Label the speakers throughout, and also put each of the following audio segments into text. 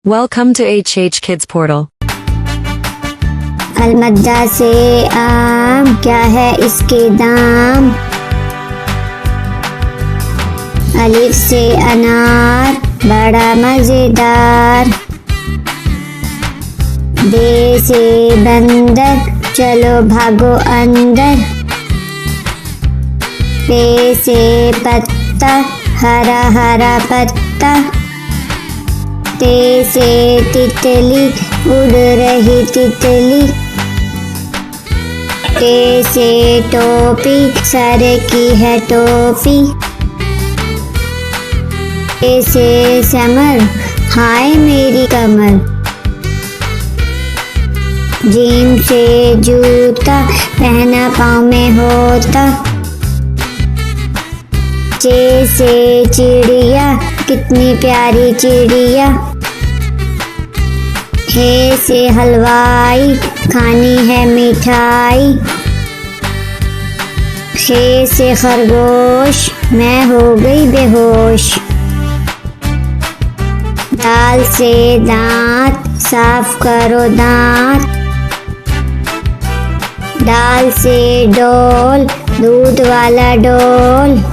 Speaker 1: Welcome to HH Kids Portal.
Speaker 2: अलमद्दा से आम, क्या है इसके दाम। अलिफ से अनार, बड़ा मजेदार। बे से बंदर, चलो भागो अंदर। पे से पत्ता, हरा हरा पत्ता। ते से तितली, उड़ रही तितली। टे से टोपी, सर की है टोपी। टे से समर, हाय मेरी कमर। जीम से जूता, पहना पाँव में होता। चे से चिड़िया, कितनी प्यारी चिड़िया। हे से हलवाई, खानी है मिठाई। हे से खरगोश, मैं हो गई बेहोश। दाल से दांत, साफ करो दांत। दाल से डोल, दूध वाला डोल।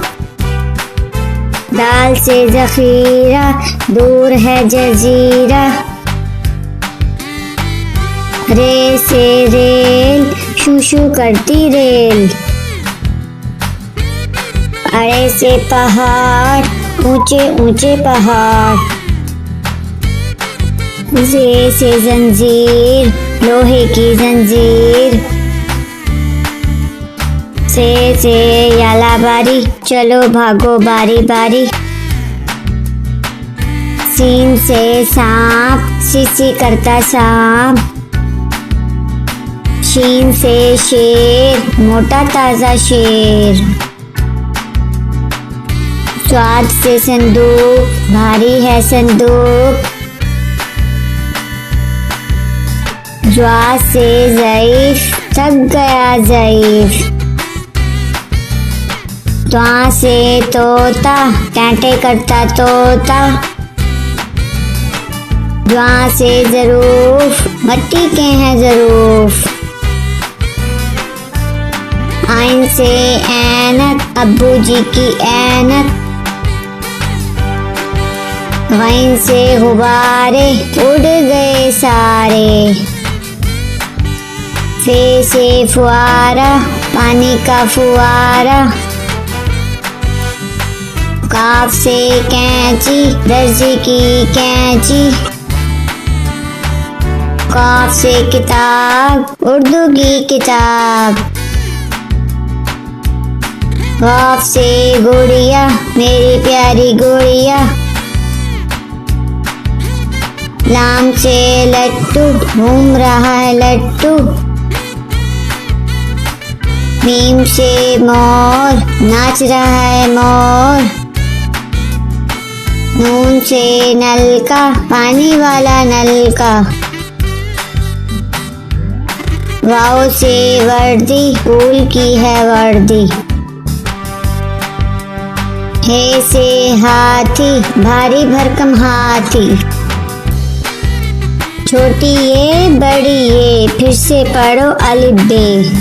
Speaker 2: दाल से जखीरा, दूर है जजीरा। रे से रेल, शू शू करती रेल। अरे से पहाड़, ऊंचे ऊंचे पहाड़। जे से जंजीर, लोहे की जंजीर। से याला बारी, चलो भागो बारी बारी। सीन से सांप, सी करता सांप। शीन से शेर, मोटा ताजा शेर। स्वाद से संदूक, भारी है संदूक। ज्वा से ज़ईफ, थक गया ज़ईफ। त्वा से तोता, कांटे करता तोता। ज्वा से ज़रूफ, मट्टी के हैं ज़रूफ। आइन से ऐनक, अब्बू जी की ऐनक। गैन से गुब्बारे, उड़ गए सारे। फे से फुआरा, पानी का फुआरा। काफ से कैंची, दर्जी की कैंची। काफ से किताब, उर्दू की किताब। गाफ से गुड़िया, मेरी प्यारी गुड़िया। लाम से लट्टू, घूम रहा है लट्टू। मीम से मोर, नाच रहा है मोर। नून से नलका, पानी वाला नलका। वाव से वर्दी, फूल की है वर्दी। हे से हाथी, भारी भरकम हाथी। छोटी ये बड़ी ये, फिर से पढ़ो अलिफ बे।